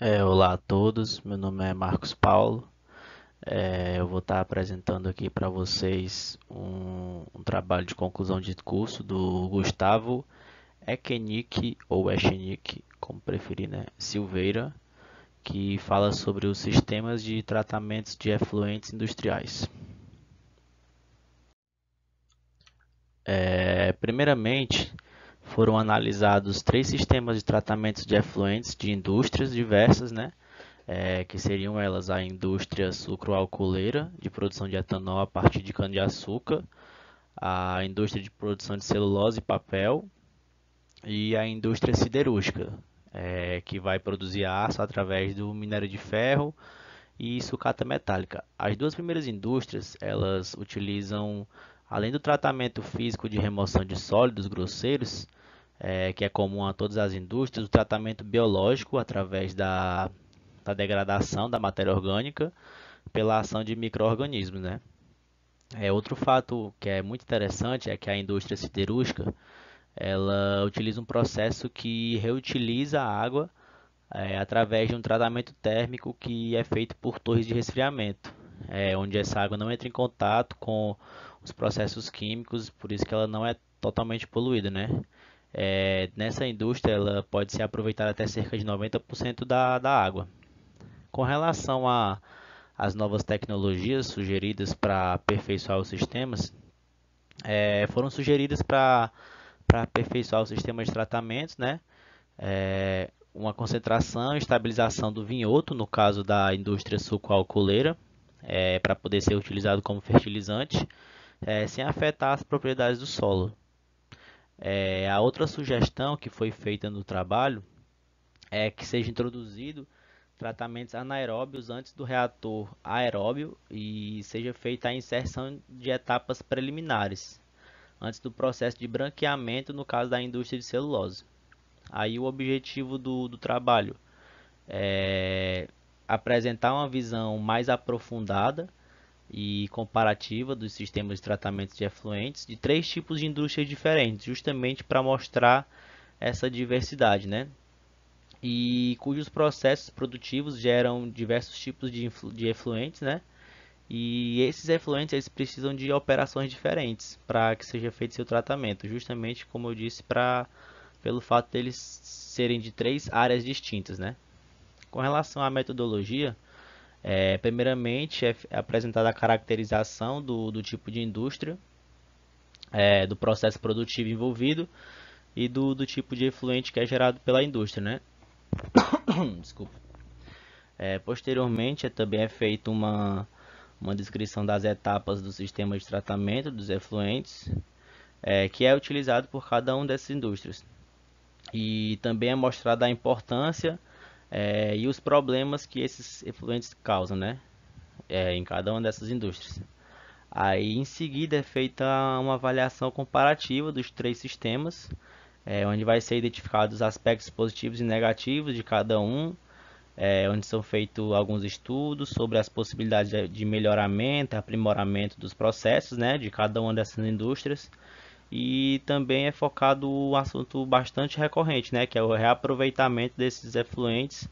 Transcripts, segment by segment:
Olá a todos, meu nome é Marcos Paulo. Eu vou estar apresentando aqui para vocês um trabalho de conclusão de curso do Gustavo Echenique ou Echenique, como preferir, né? Silveira, que fala sobre os sistemas de tratamentos de efluentes industriais. Primeiramente, foram analisados três sistemas de tratamentos de efluentes de indústrias diversas, né? Que seriam elas a indústria sucroalcooleira, de produção de etanol a partir de cana-de-açúcar, a indústria de produção de celulose e papel e a indústria siderúrgica, que vai produzir aço através do minério de ferro e sucata metálica. As duas primeiras indústrias, elas utilizam, além do tratamento físico de remoção de sólidos grosseiros, que é comum a todas as indústrias, o tratamento biológico através da degradação da matéria orgânica pela ação de micro-organismos, né? Outro fato que é muito interessante é que a indústria siderúrgica ela utiliza um processo que reutiliza a água através de um tratamento térmico que é feito por torres de resfriamento, onde essa água não entra em contato com os processos químicos, por isso que ela não é totalmente poluída, né? Nessa indústria ela pode ser aproveitada até cerca de 90% da água. Com relação às novas tecnologias sugeridas para aperfeiçoar os sistemas, foram sugeridas para aperfeiçoar o sistema de tratamentos, né? Uma concentração e estabilização do vinhoto, no caso da indústria sucroalcooleira, para poder ser utilizado como fertilizante, sem afetar as propriedades do solo. A outra sugestão que foi feita no trabalho é que seja introduzido tratamentos anaeróbios antes do reator aeróbio e seja feita a inserção de etapas preliminares, antes do processo de branqueamento no caso da indústria de celulose. Aí o objetivo do trabalho é apresentar uma visão mais aprofundada e comparativa dos sistemas de tratamento de efluentes de três tipos de indústrias diferentes, justamente para mostrar essa diversidade, né? E cujos processos produtivos geram diversos tipos de efluentes, né? E esses efluentes eles precisam de operações diferentes para que seja feito seu tratamento, justamente como eu disse, pelo fato deles serem de três áreas distintas, né? Com relação à metodologia, primeiramente é apresentada a caracterização do tipo de indústria, do processo produtivo envolvido e do tipo de efluente que é gerado pela indústria, né? Desculpa. Posteriormente, também é feita uma descrição das etapas do sistema de tratamento dos efluentes, que é utilizado por cada uma dessas indústrias. E também é mostrada a importância e os problemas que esses efluentes causam, né, em cada uma dessas indústrias. Aí, em seguida, é feita uma avaliação comparativa dos três sistemas, onde vai ser identificados os aspectos positivos e negativos de cada um, onde são feitos alguns estudos sobre as possibilidades de melhoramento, aprimoramento dos processos, né, de cada uma dessas indústrias. E também é focado um assunto bastante recorrente, né, que é o reaproveitamento desses efluentes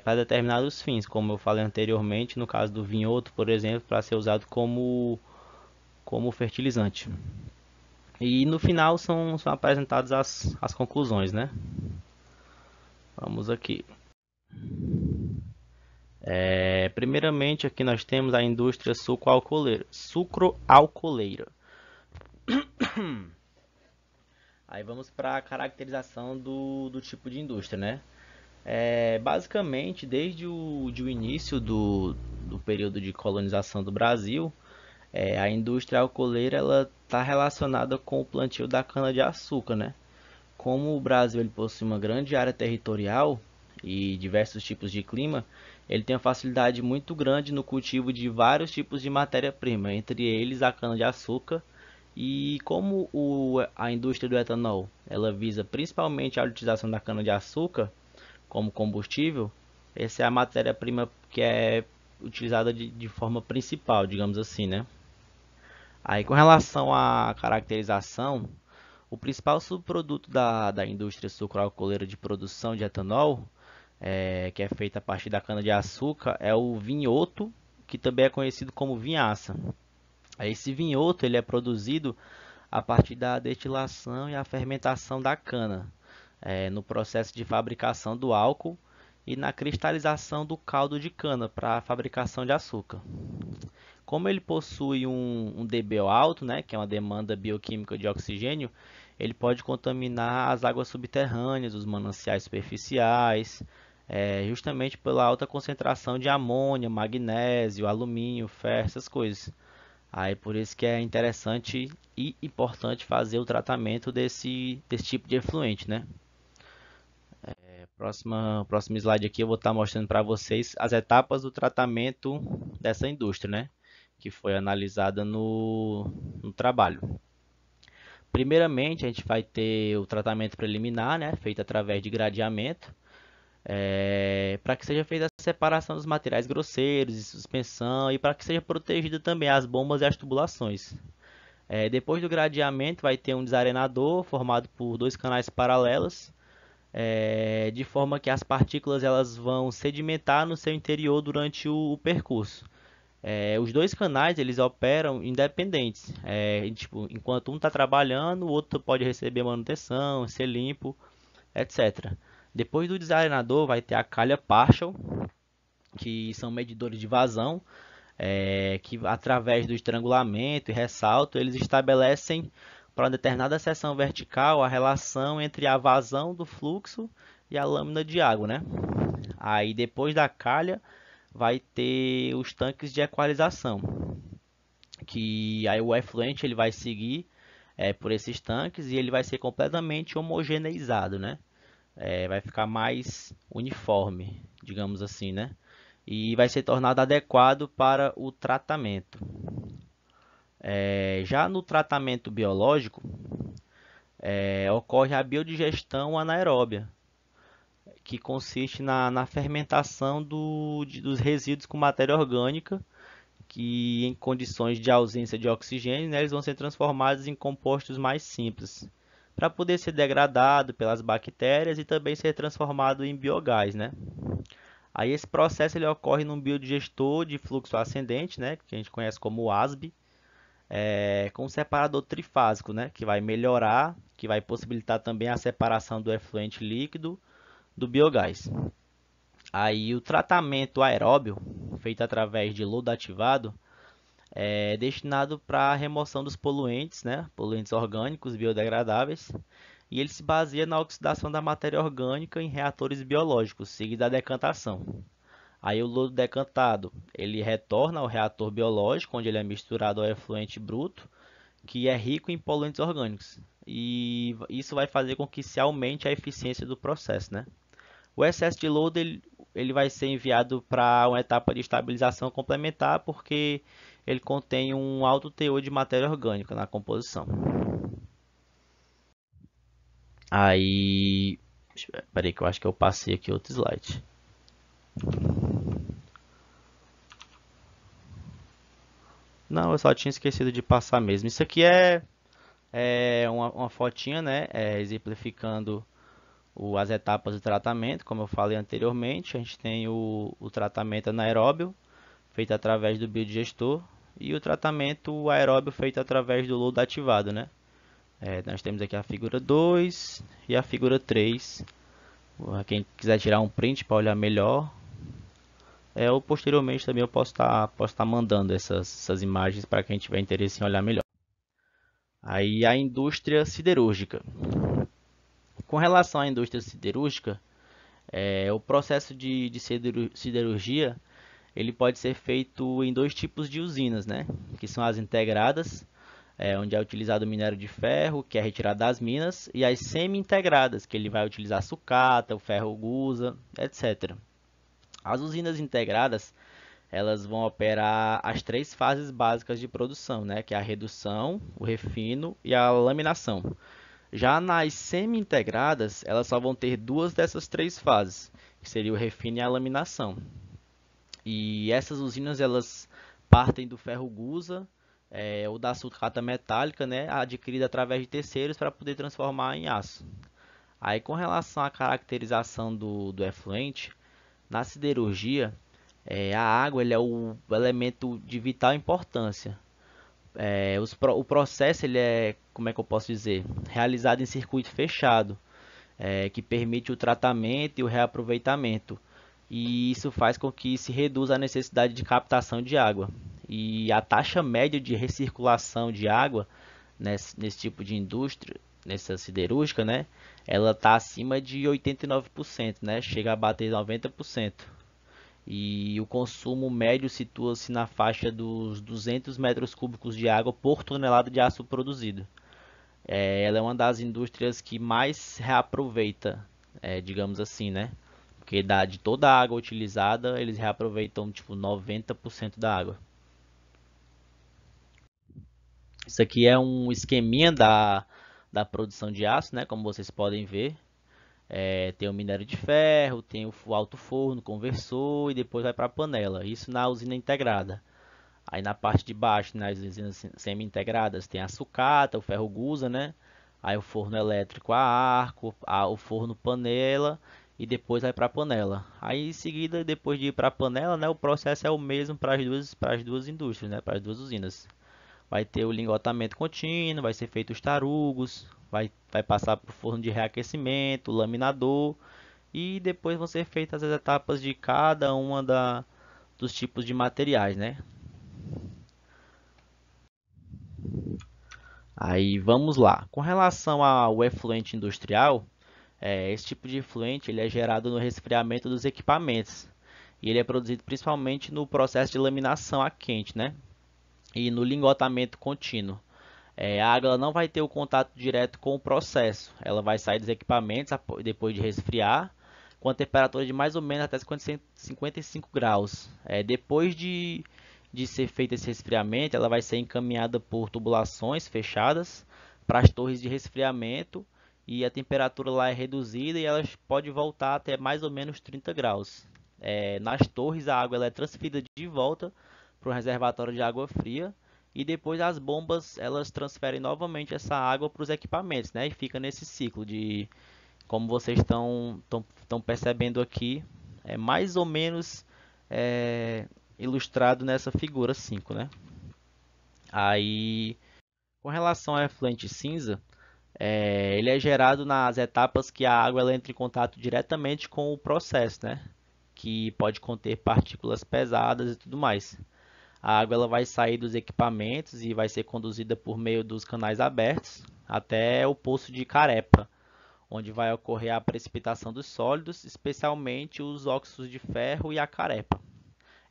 para determinados fins, como eu falei anteriormente, no caso do vinhoto, por exemplo, para ser usado como fertilizante. E no final são apresentadas as conclusões, né? Vamos aqui. Primeiramente, aqui nós temos a indústria sucroalcooleira. Sucroalcooleira. Aí vamos para a caracterização do tipo de indústria, né? Basicamente, desde o início do período de colonização do Brasil, a indústria alcooleira ela está relacionada com o plantio da cana-de-açúcar, né? Como o Brasil ele possui uma grande área territorial e diversos tipos de clima, ele tem uma facilidade muito grande no cultivo de vários tipos de matéria-prima, entre eles a cana-de-açúcar. E como a indústria do etanol ela visa principalmente a utilização da cana-de-açúcar como combustível, essa é a matéria-prima que é utilizada de forma principal, digamos assim, né? Aí com relação à caracterização, o principal subproduto da indústria sucroalcooleira de produção de etanol que é feita a partir da cana-de-açúcar, é o vinhoto, que também é conhecido como vinhaça. Esse vinhoto ele é produzido a partir da destilação e a fermentação da cana, no processo de fabricação do álcool e na cristalização do caldo de cana para a fabricação de açúcar. Como ele possui um DBO alto, né, que é uma demanda bioquímica de oxigênio, ele pode contaminar as águas subterrâneas, os mananciais superficiais, justamente pela alta concentração de amônia, magnésio, alumínio, ferro, essas coisas. Aí por isso que é interessante e importante fazer o tratamento desse tipo de efluente, né? Próximo slide aqui eu vou estar mostrando para vocês as etapas do tratamento dessa indústria, né? Que foi analisada no trabalho. Primeiramente, a gente vai ter o tratamento preliminar, né? Feito através de gradeamento, para que seja feita a separação dos materiais grosseiros e suspensão e para que seja protegida também as bombas e as tubulações. Depois do gradeamento, vai ter um desarenador formado por dois canais paralelos, de forma que as partículas elas vão sedimentar no seu interior durante o percurso. Os dois canais eles operam independentes. Tipo, enquanto um está trabalhando, o outro pode receber manutenção, ser limpo, etc. Depois do desarenador vai ter a calha partial, que são medidores de vazão, que através do estrangulamento e ressalto eles estabelecem para uma determinada seção vertical a relação entre a vazão do fluxo e a lâmina de água, né? Aí depois da calha vai ter os tanques de equalização, que aí o efluente ele vai seguir por esses tanques e ele vai ser completamente homogeneizado, né? Vai ficar mais uniforme, digamos assim, né? E vai ser tornado adequado para o tratamento. Já no tratamento biológico, ocorre a biodigestão anaeróbia, que consiste na fermentação dos resíduos com matéria orgânica, que em condições de ausência de oxigênio, né, eles vão ser transformados em compostos mais simples, para poder ser degradado pelas bactérias e também ser transformado em biogás, né? Aí esse processo ele ocorre num biodigestor de fluxo ascendente, né, que a gente conhece como ASB, com um separador trifásico, né, que vai melhorar, que vai possibilitar também a separação do efluente líquido do biogás. Aí o tratamento aeróbio, feito através de lodo ativado, é destinado para a remoção dos poluentes, né, poluentes orgânicos biodegradáveis, e ele se baseia na oxidação da matéria orgânica em reatores biológicos, seguida a decantação. Aí o lodo decantado, ele retorna ao reator biológico, onde ele é misturado ao efluente bruto, que é rico em poluentes orgânicos. E isso vai fazer com que se aumente a eficiência do processo, né? O excesso de lodo ele vai ser enviado para uma etapa de estabilização complementar, porque ele contém um alto teor de matéria orgânica na composição. Aí, peraí que eu acho que eu passei aqui outro slide. Não, eu só tinha esquecido de passar mesmo. Isso aqui é uma fotinha, né, exemplificando as etapas do tratamento, como eu falei anteriormente. A gente tem o tratamento anaeróbio, feito através do biodigestor, e o tratamento aeróbio feito através do lodo ativado, né? Nós temos aqui a figura 2 e a figura 3. Quem quiser tirar um print para olhar melhor, ou posteriormente também eu posso estar mandando essas imagens para quem tiver interesse em olhar melhor. Aí a indústria siderúrgica. Com relação à indústria siderúrgica, o processo de siderurgia ele pode ser feito em dois tipos de usinas, né? Que são as integradas, onde é utilizado o minério de ferro, que é retirado das minas, e as semi-integradas, que ele vai utilizar sucata, o ferro gusa, etc. As usinas integradas, elas vão operar as três fases básicas de produção, né? Que é a redução, o refino e a laminação. Já nas semi-integradas, elas só vão ter duas dessas três fases, que seria o refino e a laminação. E essas usinas elas partem do ferro gusa ou da sucata metálica, né, adquirida através de terceiros para poder transformar em aço. Aí, com relação à caracterização do efluente, na siderurgia, a água ele é o elemento de vital importância. O processo ele é, como é que eu posso dizer, realizado em circuito fechado, que permite o tratamento e o reaproveitamento. E isso faz com que se reduza a necessidade de captação de água. E a taxa média de recirculação de água nesse tipo de indústria, nessa siderúrgica, né, ela está acima de 89%, né, chega a bater 90%. E o consumo médio situa-se na faixa dos 200 metros cúbicos de água por tonelada de aço produzido. Ela é uma das indústrias que mais reaproveita, digamos assim, né? Porque de toda a água utilizada, eles reaproveitam tipo 90% da água. Isso aqui é um esqueminha da produção de aço, né? Como vocês podem ver. Tem o minério de ferro, tem o alto forno, conversor e depois vai para a panela. Isso na usina integrada. Aí na parte de baixo, nas usinas semi-integradas, tem a sucata, o ferro gusa, né? Aí o forno elétrico a arco, o forno panela e depois vai para a panela. Aí em seguida, depois de ir para a panela, né, o processo é o mesmo para as duas indústrias, né, para as duas usinas. Vai ter o lingotamento contínuo, vai ser feito os tarugos, vai passar para o forno de reaquecimento, o laminador e depois vão ser feitas as etapas de cada uma dos tipos de materiais, né? Aí vamos lá. Com relação ao efluente industrial, esse tipo de efluente ele é gerado no resfriamento dos equipamentos e ele é produzido principalmente no processo de laminação a quente, né? E no lingotamento contínuo. A água não vai ter o contato direto com o processo. Ela vai sair dos equipamentos depois de resfriar, com a temperatura de mais ou menos até 55 graus. Depois de ser feito esse resfriamento, ela vai ser encaminhada por tubulações fechadas para as torres de resfriamento e a temperatura lá é reduzida e ela pode voltar até mais ou menos 30 graus. Nas torres, a água ela é transferida de volta para o reservatório de água fria e depois as bombas elas transferem novamente essa água para os equipamentos, né? E fica nesse ciclo de, como vocês estão percebendo aqui, é mais ou menos ilustrado nessa figura 5, né? Aí, com relação ao efluente cinza, ele é gerado nas etapas que a água ela entra em contato diretamente com o processo, né? Que pode conter partículas pesadas e tudo mais. A água ela vai sair dos equipamentos e vai ser conduzida por meio dos canais abertos até o poço de Carepa, onde vai ocorrer a precipitação dos sólidos, especialmente os óxidos de ferro e a carepa.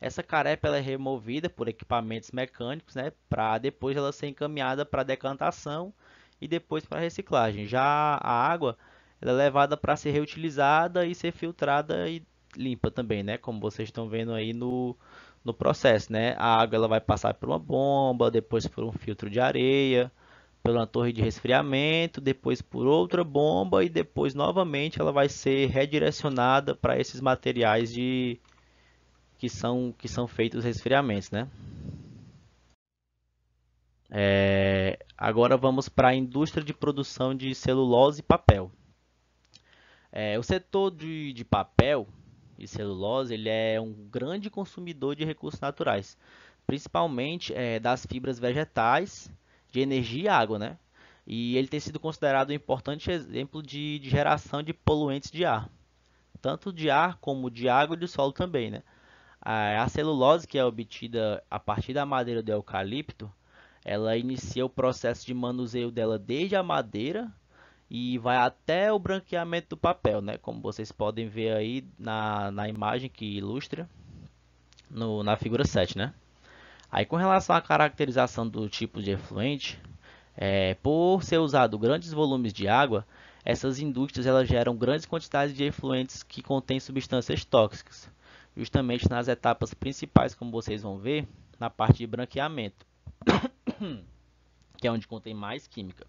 Essa carepa ela é removida por equipamentos mecânicos, né, para depois ela ser encaminhada para decantação e depois para reciclagem. Já a água ela é levada para ser reutilizada e ser filtrada e limpa também, né, como vocês estão vendo aí no processo, né? A água ela vai passar por uma bomba, depois por um filtro de areia, pela torre de resfriamento, depois por outra bomba e depois novamente ela vai ser redirecionada para esses materiais que são feitos os resfriamentos, né? Agora vamos para a indústria de produção de celulose e papel. O setor de papel e celulose ele é um grande consumidor de recursos naturais, principalmente das fibras vegetais, de energia e água, né? E ele tem sido considerado um importante exemplo de geração de poluentes de ar, tanto de ar como de água e de solo também, né? A celulose, que é obtida a partir da madeira do eucalipto, ela inicia o processo de manuseio dela desde a madeira e vai até o branqueamento do papel, né? Como vocês podem ver aí na imagem que ilustra na figura 7, né? Aí com relação à caracterização do tipo de efluente, por ser usado grandes volumes de água, essas indústrias elas geram grandes quantidades de efluentes que contêm substâncias tóxicas, justamente nas etapas principais, como vocês vão ver, na parte de branqueamento, que é onde contém mais química.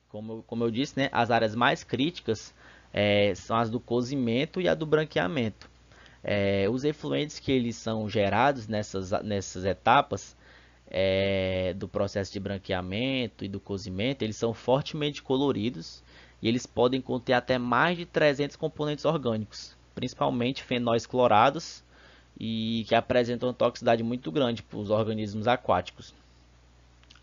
Como eu disse, né, as áreas mais críticas são as do cozimento e a do branqueamento. Os efluentes que eles são gerados nessas etapas do processo de branqueamento e do cozimento, eles são fortemente coloridos e eles podem conter até mais de 300 componentes orgânicos, principalmente fenóis clorados, e que apresentam uma toxicidade muito grande para os organismos aquáticos.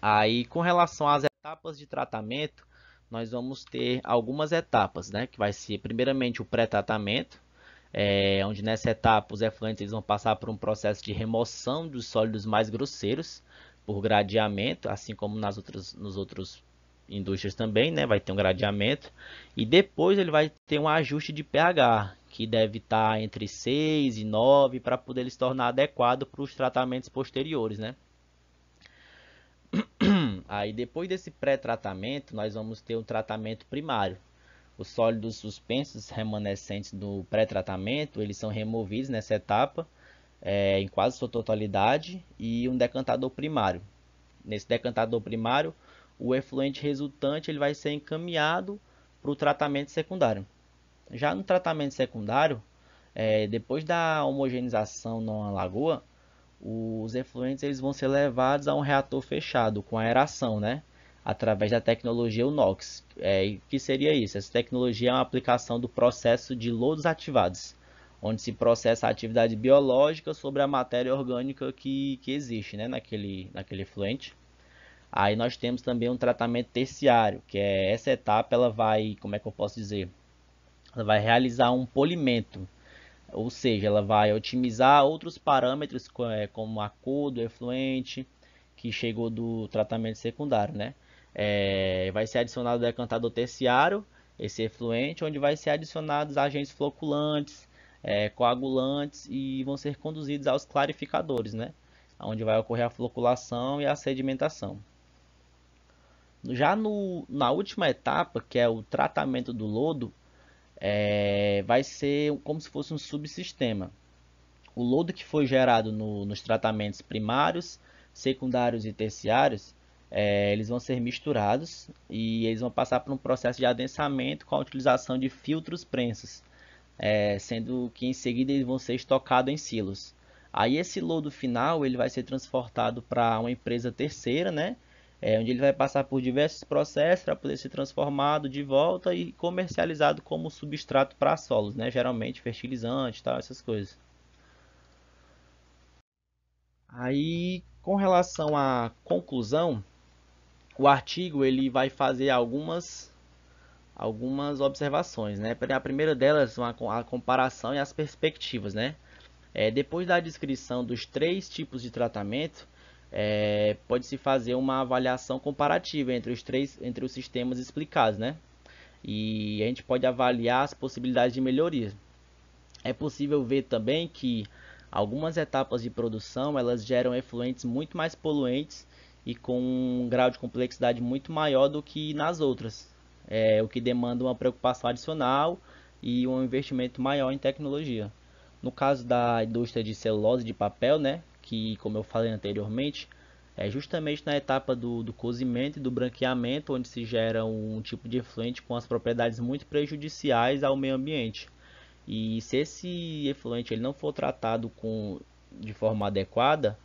Aí, com relação às etapas de tratamento, nós vamos ter algumas etapas, né? Que vai ser primeiramente o pré-tratamento, onde nessa etapa os efluentes eles vão passar por um processo de remoção dos sólidos mais grosseiros por gradeamento, assim como nos outros indústrias também, né? Vai ter um gradeamento e depois ele vai ter um ajuste de pH que deve estar entre 6 e 9 para poder ele se tornar adequado para os tratamentos posteriores, né? Aí depois desse pré-tratamento, nós vamos ter um tratamento primário. Os sólidos suspensos remanescentes do pré-tratamento, eles são removidos nessa etapa, em quase sua totalidade, e um decantador primário. Nesse decantador primário, o efluente resultante ele vai ser encaminhado para o tratamento secundário. Já no tratamento secundário, depois da homogeneização numa lagoa, os efluentes eles vão ser levados a um reator fechado com aeração, né? Através da tecnologia UNOX. Que seria isso? Essa tecnologia é uma aplicação do processo de lodos ativados, onde se processa a atividade biológica sobre a matéria orgânica que existe, né? naquele efluente. Aí nós temos também um tratamento terciário, que é essa etapa, ela vai, como é que eu posso dizer? Ela vai realizar um polimento, ou seja, ela vai otimizar outros parâmetros como a cor do efluente que chegou do tratamento secundário, né? Vai ser adicionado o decantador terciário, esse efluente, onde vai ser adicionados agentes floculantes, coagulantes e vão ser conduzidos aos clarificadores, né? Onde vai ocorrer a floculação e a sedimentação. Já na última etapa, que é o tratamento do lodo, vai ser como se fosse um subsistema. O lodo que foi gerado nos tratamentos primários, secundários e terciários, eles vão ser misturados e eles vão passar por um processo de adensamento com a utilização de filtros prensos, sendo que em seguida eles vão ser estocados em silos. Aí esse lodo final ele vai ser transportado para uma empresa terceira, né? Onde ele vai passar por diversos processos para poder ser transformado de volta e comercializado como substrato para solos, né? Geralmente fertilizante, tal, essas coisas. Aí, com relação à conclusão, o artigo ele vai fazer algumas observações, né? A primeira delas a comparação e as perspectivas, né? Depois da descrição dos três tipos de tratamento, pode-se fazer uma avaliação comparativa entre os sistemas explicados, né? E a gente pode avaliar as possibilidades de melhoria. É possível ver também que algumas etapas de produção elas geram efluentes muito mais poluentes e com um grau de complexidade muito maior do que nas outras, o que demanda uma preocupação adicional e um investimento maior em tecnologia. No caso da indústria de celulose e de papel, né, que como eu falei anteriormente, é justamente na etapa do cozimento e do branqueamento onde se gera um tipo de efluente com as propriedades muito prejudiciais ao meio ambiente. E se esse efluente ele não for tratado de forma adequada,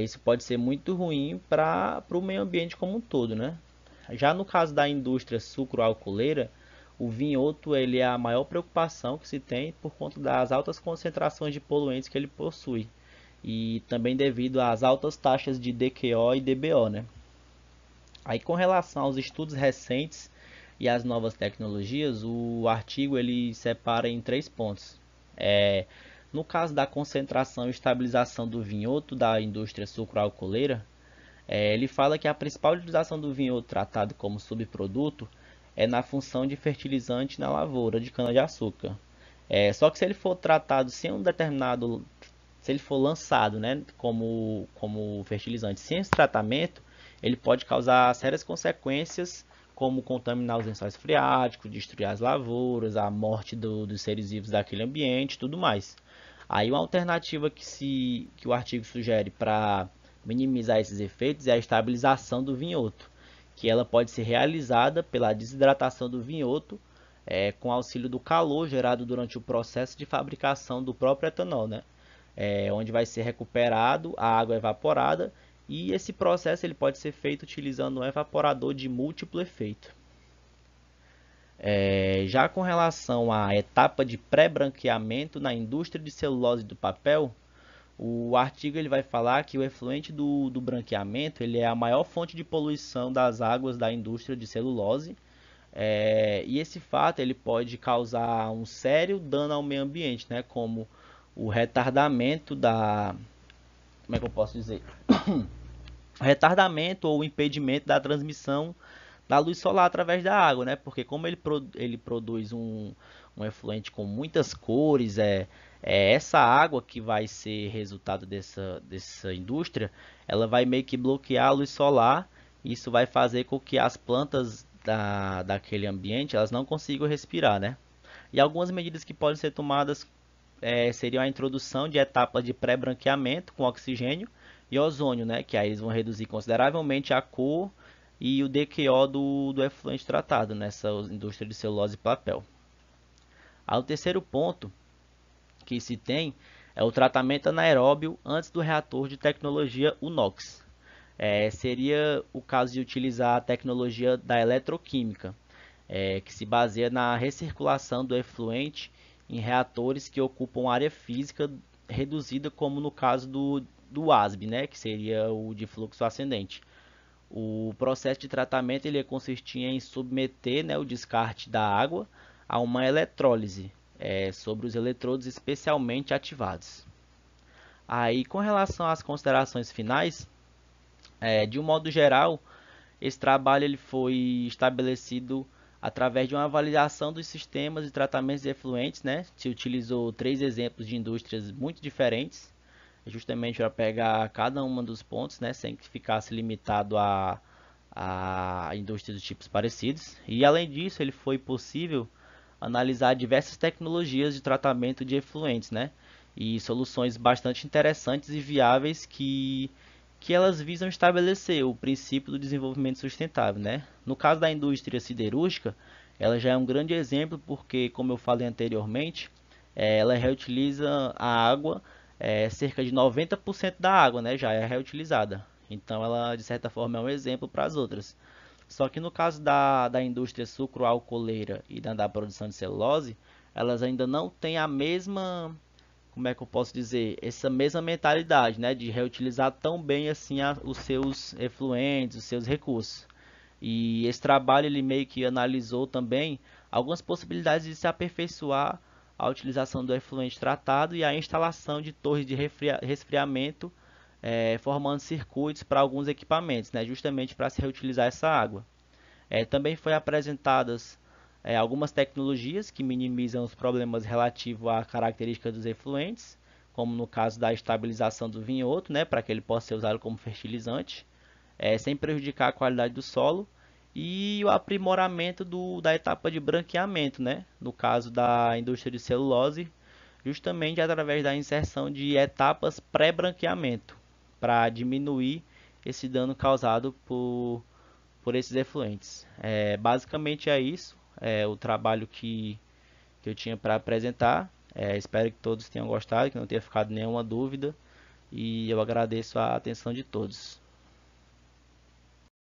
isso pode ser muito ruim para o meio ambiente como um todo, né? Já no caso da indústria sucroalcooleira, o vinhoto ele é a maior preocupação que se tem por conta das altas concentrações de poluentes que ele possui e também devido às altas taxas de DQO e DBO, né? Aí com relação aos estudos recentes e às novas tecnologias, o artigo ele separa em três pontos. No caso da concentração e estabilização do vinhoto da indústria sucroalcooleira, ele fala que a principal utilização do vinhoto tratado como subproduto é na função de fertilizante na lavoura de cana-de-açúcar. Só que se ele for tratado sem um determinado, se ele for lançado, né, como fertilizante sem esse tratamento, ele pode causar sérias consequências, como contaminar os lençóis freáticos, destruir as lavouras, a morte dos seres vivos daquele ambiente e tudo mais. Aí uma alternativa que o artigo sugere para minimizar esses efeitos é a estabilização do vinhoto, que ela pode ser realizada pela desidratação do vinhoto com auxílio do calor gerado durante o processo de fabricação do próprio etanol, né? Onde vai ser recuperado a água evaporada e esse processo ele pode ser feito utilizando um evaporador de múltiplo efeito. Já com relação à etapa de pré-branqueamento na indústria de celulose do papel, o artigo ele vai falar que o efluente do branqueamento ele é a maior fonte de poluição das águas da indústria de celulose. E esse fato ele pode causar um sério dano ao meio ambiente, né, como o retardamento como é que eu posso dizer? Retardamento ou impedimento da transmissão da luz solar através da água, né? Porque como ele produz um efluente com muitas cores, é essa água que vai ser resultado dessa indústria, ela vai meio que bloquear a luz solar. Isso vai fazer com que as plantas daquele ambiente elas não consigam respirar, né? E algumas medidas que podem ser tomadas seriam a introdução de etapas de pré-branqueamento com oxigênio e ozônio, né? Que aí eles vão reduzir consideravelmente a cor e o DQO do efluente tratado nessa indústria de celulose e papel. O terceiro ponto que se tem é o tratamento anaeróbio antes do reator de tecnologia UNOX. Seria o caso de utilizar a tecnologia da eletroquímica, que se baseia na recirculação do efluente em reatores que ocupam área física reduzida, como no caso do ASB, né, que seria o de fluxo ascendente. O processo de tratamento ele consistia em submeter, né, o descarte da água a uma eletrólise sobre os eletrodos especialmente ativados. Aí, com relação às considerações finais, de um modo geral, esse trabalho ele foi estabelecido através de uma avaliação dos sistemas de tratamentos de efluentes, né? Se utilizou 3 exemplos de indústrias muito diferentes, justamente para pegar cada um dos pontos, né? Sem que ficasse limitado a indústrias de tipos parecidos. E além disso, ele foi possível analisar diversas tecnologias de tratamento de efluentes, né? E soluções bastante interessantes e viáveis que elas visam estabelecer o princípio do desenvolvimento sustentável, né? No caso da indústria siderúrgica, ela já é um grande exemplo porque, como eu falei anteriormente, ela reutiliza a água, cerca de 90% da água, né, já é reutilizada. Então, ela, de certa forma, é um exemplo para as outras. Só que no caso da indústria sucroalcooleira e da produção de celulose, elas ainda não têm a mesma, como é que eu posso dizer, essa mesma mentalidade, né, de reutilizar tão bem assim os seus efluentes, os seus recursos. E esse trabalho ele meio que analisou também algumas possibilidades de se aperfeiçoar a utilização do efluente tratado e a instalação de torres de resfriamento, formando circuitos para alguns equipamentos, né, justamente para se reutilizar essa água. Também foi apresentadas algumas tecnologias que minimizam os problemas relativos à característica dos efluentes, como no caso da estabilização do vinhoto, né, para que ele possa ser usado como fertilizante, sem prejudicar a qualidade do solo, e o aprimoramento da etapa de branqueamento, né, no caso da indústria de celulose, justamente através da inserção de etapas pré-branqueamento, para diminuir esse dano causado por esses efluentes. Basicamente é isso, o trabalho que eu tinha para apresentar. Espero que todos tenham gostado, que não tenha ficado nenhuma dúvida, e eu agradeço a atenção de todos.